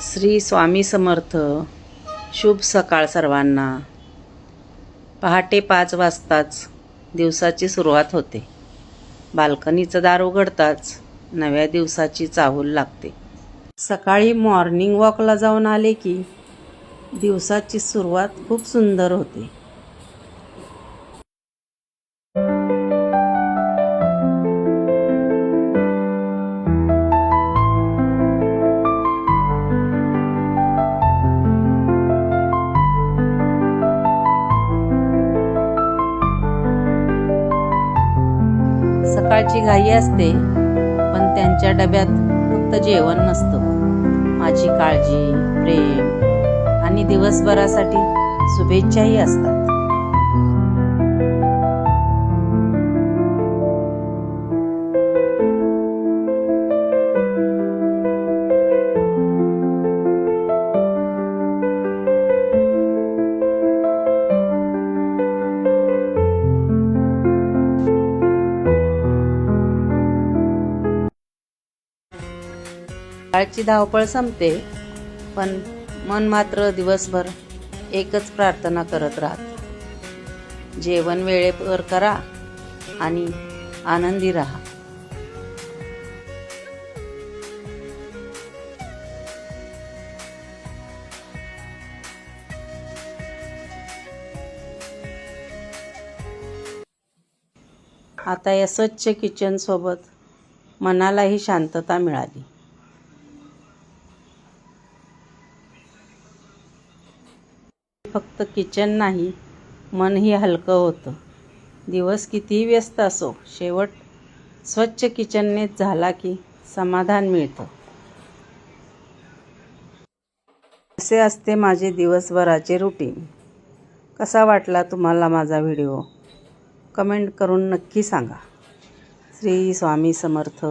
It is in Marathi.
श्री स्वामी समर्थ. शुभ सकाळ सर्वांना. पहाटे 5 वाजताच दिवसाची सुरुवात होते. बाल्कनीचं दार उघडताच नव्या दिवसाची चाहूल लागते. सकाळी मॉर्निंग वॉकला जाऊन आले की दिवसाची सुरुवात खूप सुंदर होते. सकाळची घाई असते, पण त्यांच्या डब्यात फक्त जेवण नसतं. माझी काळजी, प्रेम आणि दिवसभरासाठी शुभेच्छाही असतात. सकाळची धावपळ संपते, पण मन मात्र दिवसभर एकच प्रार्थना करत राहते. जेवण वेळेवर करा आणि आनंदी राहा. आता या स्वच्छ किचन सोबत मनालाही शांतता मिळाली. फक्त किचन नाही, मनही हलकं होतं. दिवस कितीही व्यस्त असो, शेवट स्वच्छ किचननेच झाला की समाधान मिळतं. असे असते माझे दिवसभराचे रुटीन. कसा वाटला तुम्हाला माझा व्हिडिओ? कमेंट करून नक्की सांगा. श्री स्वामी समर्थ.